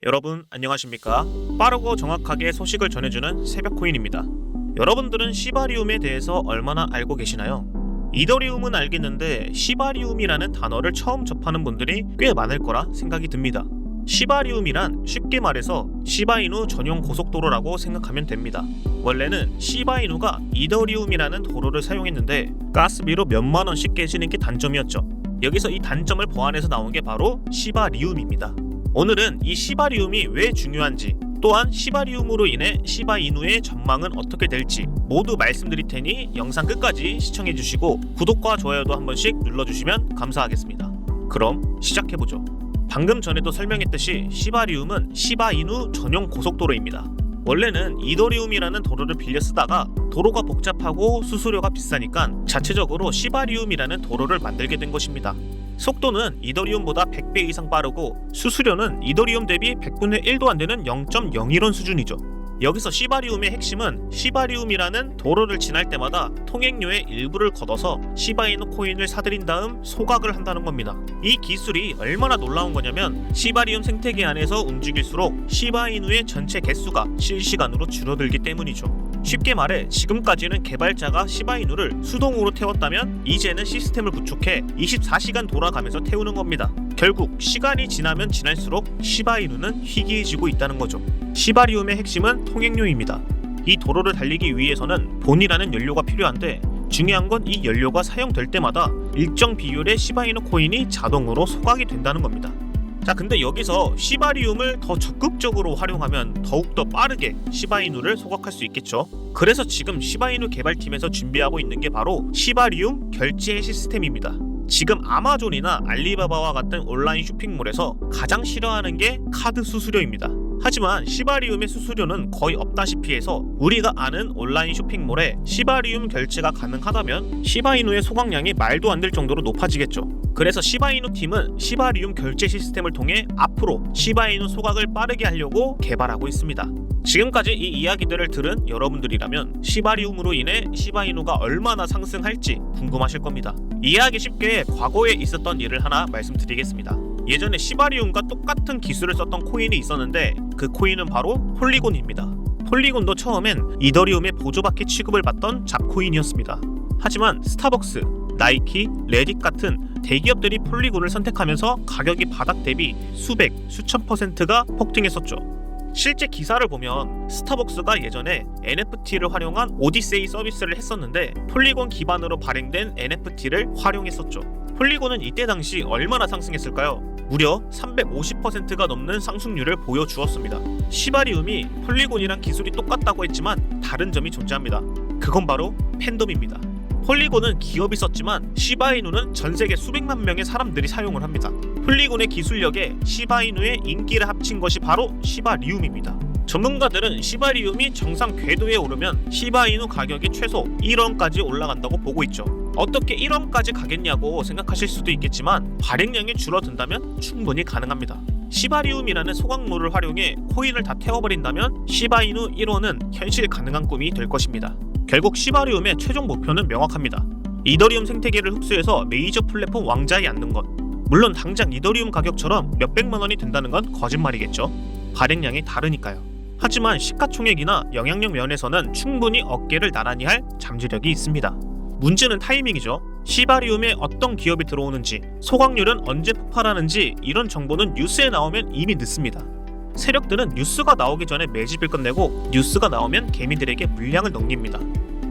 여러분 안녕하십니까? 빠르고 정확하게 소식을 전해주는 새벽코인입니다. 여러분들은 시바리움에 대해서 얼마나 알고 계시나요? 이더리움은 알겠는데 시바리움이라는 단어를 처음 접하는 분들이 꽤 많을 거라 생각이 듭니다. 시바리움이란 쉽게 말해서 시바이누 전용 고속도로라고 생각하면 됩니다. 원래는 시바이누가 이더리움이라는 도로를 사용했는데 가스비로 몇만 원씩 깨지는 게 단점이었죠. 여기서 이 단점을 보완해서 나온 게 바로 시바리움입니다. 오늘은 이 시바리움이 왜 중요한지, 또한 시바리움으로 인해 시바이누의 전망은 어떻게 될지 모두 말씀드릴 테니 영상 끝까지 시청해주시고 구독과 좋아요도 한 번씩 눌러주시면 감사하겠습니다. 그럼 시작해보죠. 방금 전에도 설명했듯이 시바리움은 시바이누 전용 고속도로입니다. 원래는 이더리움이라는 도로를 빌려 쓰다가 도로가 복잡하고 수수료가 비싸니까 자체적으로 시바리움이라는 도로를 만들게 된 것입니다. 속도는 이더리움보다 100배 이상 빠르고 수수료는 이더리움 대비 100분의 1도 안 되는 0.01원 수준이죠. 여기서 시바리움의 핵심은 시바리움이라는 도로를 지날 때마다 통행료의 일부를 걷어서 시바이누 코인을 사들인 다음 소각을 한다는 겁니다. 이 기술이 얼마나 놀라운 거냐면 시바리움 생태계 안에서 움직일수록 시바이누의 전체 개수가 실시간으로 줄어들기 때문이죠. 쉽게 말해 지금까지는 개발자가 시바이누를 수동으로 태웠다면 이제는 시스템을 구축해 24시간 돌아가면서 태우는 겁니다. 결국 시간이 지나면 지날수록 시바이누는 희귀해지고 있다는 거죠. 시바리움의 핵심은 통행료입니다. 이 도로를 달리기 위해서는 본이라는 연료가 필요한데 중요한 건 이 연료가 사용될 때마다 일정 비율의 시바이누 코인이 자동으로 소각이 된다는 겁니다. 자, 근데 여기서 시바리움을 더 적극적으로 활용하면 더욱더 빠르게 시바이누를 소각할 수 있겠죠. 그래서 지금 시바이누 개발팀에서 준비하고 있는 게 바로 시바리움 결제 시스템입니다. 지금 아마존이나 알리바바와 같은 온라인 쇼핑몰에서 가장 싫어하는 게 카드 수수료입니다. 하지만 시바리움의 수수료는 거의 없다시피 해서 우리가 아는 온라인 쇼핑몰에 시바리움 결제가 가능하다면 시바이누의 소각량이 말도 안 될 정도로 높아지겠죠. 그래서 시바이누 팀은 시바리움 결제 시스템을 통해 앞으로 시바이누 소각을 빠르게 하려고 개발하고 있습니다. 지금까지 이 이야기들을 들은 여러분들이라면 시바리움으로 인해 시바이누가 얼마나 상승할지 궁금하실 겁니다. 이해하기 쉽게 과거에 있었던 일을 하나 말씀드리겠습니다. 예전에 시바리움과 똑같은 기술을 썼던 코인이 있었는데 그 코인은 바로 폴리곤입니다. 폴리곤도 처음엔 이더리움의 보조받기 취급을 받던 잡코인이었습니다. 하지만 스타벅스, 나이키, 레딧 같은 대기업들이 폴리곤을 선택하면서 가격이 바닥 대비 수백, 수천 %가 폭등했었죠. 실제 기사를 보면 스타벅스가 예전에 NFT를 활용한 오디세이 서비스를 했었는데 폴리곤 기반으로 발행된 NFT를 활용했었죠. 폴리곤은 이때 당시 얼마나 상승했을까요? 무려 350%가 넘는 상승률을 보여주었습니다. 시바리움이 폴리곤이랑 기술이 똑같다고 했지만 다른 점이 존재합니다. 그건 바로 팬덤입니다. 폴리곤은 기업이 썼지만 시바이누는 전세계 수백만 명의 사람들이 사용을 합니다. 폴리곤의 기술력에 시바이누의 인기를 합친 것이 바로 시바리움입니다. 전문가들은 시바리움이 정상 궤도에 오르면 시바이누 가격이 최소 1원까지 올라간다고 보고 있죠. 어떻게 1원까지 가겠냐고 생각하실 수도 있겠지만 발행량이 줄어든다면 충분히 가능합니다. 시바리움이라는 소각물을 활용해 코인을 다 태워버린다면 시바이누 1원은 현실 가능한 꿈이 될 것입니다. 결국 시바리움의 최종 목표는 명확합니다. 이더리움 생태계를 흡수해서 메이저 플랫폼 왕자에 앉는 것. 물론 당장 이더리움 가격처럼 몇백만 원이 된다는 건 거짓말이겠죠. 발행량이 다르니까요. 하지만 시가총액이나 영향력 면에서는 충분히 어깨를 나란히 할 잠재력이 있습니다. 문제는 타이밍이죠. 시바리움에 어떤 기업이 들어오는지, 소각률은 언제 폭발하는지 이런 정보는 뉴스에 나오면 이미 늦습니다. 세력들은 뉴스가 나오기 전에 매집을 끝내고 뉴스가 나오면 개미들에게 물량을 넘깁니다.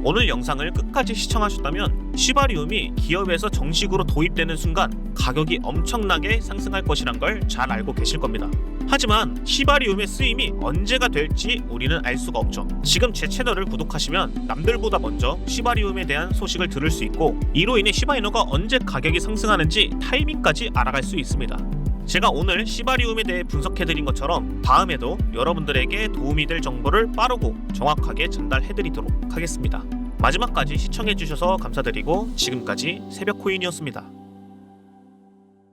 오늘 영상을 끝까지 시청하셨다면 시바리움이 기업에서 정식으로 도입되는 순간 가격이 엄청나게 상승할 것이란 걸 잘 알고 계실 겁니다. 하지만 시바리움의 쓰임이 언제가 될지 우리는 알 수가 없죠. 지금 제 채널을 구독하시면 남들보다 먼저 시바리움에 대한 소식을 들을 수 있고 이로 인해 시바이누가 언제 가격이 상승하는지 타이밍까지 알아갈 수 있습니다. 제가 오늘 시바리움에 대해 분석해드린 것처럼 다음에도 여러분들에게 도움이 될 정보를 빠르고 정확하게 전달해드리도록 하겠습니다. 마지막까지 시청해주셔서 감사드리고 지금까지 새벽코인이었습니다.